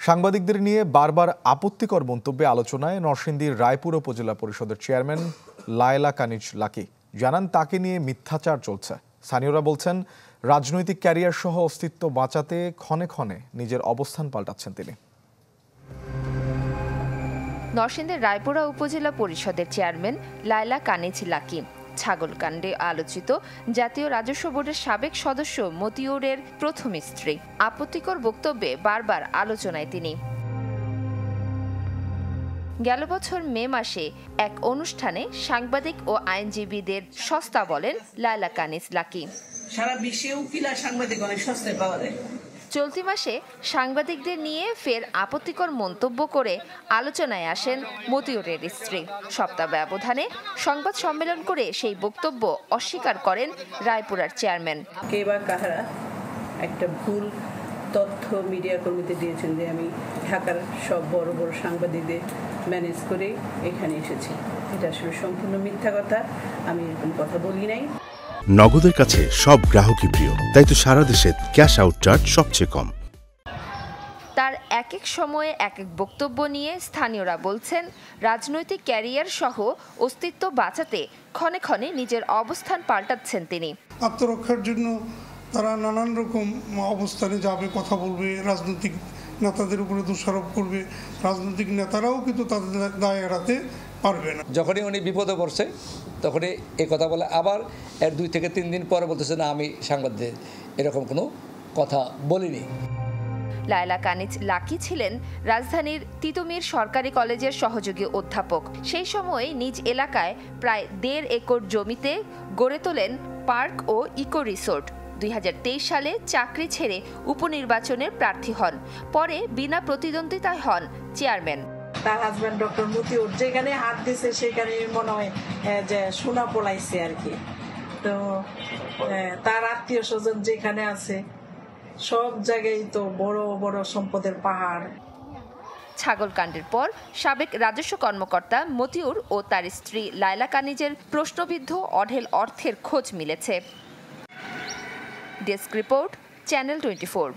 সাংবাদিকদের নিয়ে বারবার আপত্তিকর মন্তব্যে আলোচনায় নরসিংদীর রায়পুর উপজেলা পরিষদের চেয়ারম্যান লায়লা কানিজ লাকি জানান তাকে নিয়ে মিথ্যাচার চলছে। স্থানীয়রা বলছেন রাজনৈতিক ক্যারিয়ার সহ অস্তিত্ব বাঁচাতে ক্ষণে ক্ষণে নিজের অবস্থান পাল্টাচ্ছেন তিনি। নরসিংদীর রায়পুরা উপজেলা পরিষদের চেয়ারম্যান লায়লা কানিজ লাকি ছাগলকাণ্ডে আলোচিত জাতীয় রাজস্ব বোর্ডের সাবেক সদস্য মতিউরের প্রথম স্ত্রী। আপত্তিকর বক্তব্যে বারবার আলোচনায় তিনি। গেল বছর মে মাসে এক অনুষ্ঠানে সাংবাদিক ও আইনজীবীদের সস্তা বলেন লায়লা কানিজ লাকি। সারা বিশ্বে উকিল আর সাংবাদিক অনেক সস্তায় পাওয়া যায়। চলতি মাসে সাংবাদিকদের নিয়ে ফের আপত্তিকর মন্তব্য করে আলোচনায় আসেন মতিউরের স্ত্রী। সপ্তাহ ব্যবধানে সংবাদ সম্মেলন করে সেই বক্তব্য অস্বীকার করেন রায়পুরার চেয়ারম্যান। কে বা কাহারা একটা ভুল তথ্য মিডিয়া কর্মীদের দিয়েছেন যে আমি ঢাকার সব বড় বড় সাংবাদিকদের ম্যানেজ করে এখানে এসেছি। এটা আসলে সম্পূর্ণ মিথ্যা কথা। আমি এরকম কথা বলি নাই। নগদের কাছে সব গ্রাহকই প্রিয়, তাই তো সারা দেশে ক্যাশ আউট চার্জ সবচেয়ে কম। তার এক এক সময়ে এক এক বক্তব্য নিয়ে স্থানীয়রা বলছেন রাজনৈতিক ক্যারিয়ার সহ অস্তিত্ব বাঁচাতে ক্ষণে ক্ষণে নিজের অবস্থান পাল্টাচ্ছেন তিনি। আত্মরক্ষার জন্য তারা নানান রকম অবস্থানে যাবে, কথা বলবে, রাজনৈতিক নেতাদের উপরে দোষারোপ করবে। রাজনৈতিক নেতারাও কিন্তু তাদের দায় এড়াতে পারবে না। যখনই উনি বিপদে পড়ছে তখনই এই কথা বলে, আবার এর 2 থেকে 3 দিন পরে বলতেছে না আমি সাংবাদিকদের এরকম কোনো কথা বলিনি। লায়লা কানিজ লাকি ছিলেন রাজধানীর তিতুমির সরকারি কলেজের সহযোগী অধ্যাপক। সেই সময় নিজ এলাকায় প্রায় 1.5 একর জমিতে গড়ে তোলেন পার্ক ও ইকো রিসোর্ট। 2023 সালে চাকরি ছেড়ে উপনির্বাচনের প্রার্থী হন। পরে বিনা প্রতিদ্বন্দ্বিতায় হন চেয়ারম্যান। তার হাজব্যান্ড ডক্টর মতিউর যেখানে হাত দিছে সেখানে মনে হয় যে সোনা পোলাইছে আর কি। তো তার আত্মীয় স্বজন যেখানে আছে সব জায়গায় তো বড় বড় সম্পদের পাহাড়। ছাগলকাণ্ডের পর সাবেক রাজস্ব কর্মকর্তা মতিউর ও তার স্ত্রী লায়লা কানিজের প্রশ্নবিদ্ধ অঢেল অর্থের খোঁজ মিলেছে। Desk report, channel 24।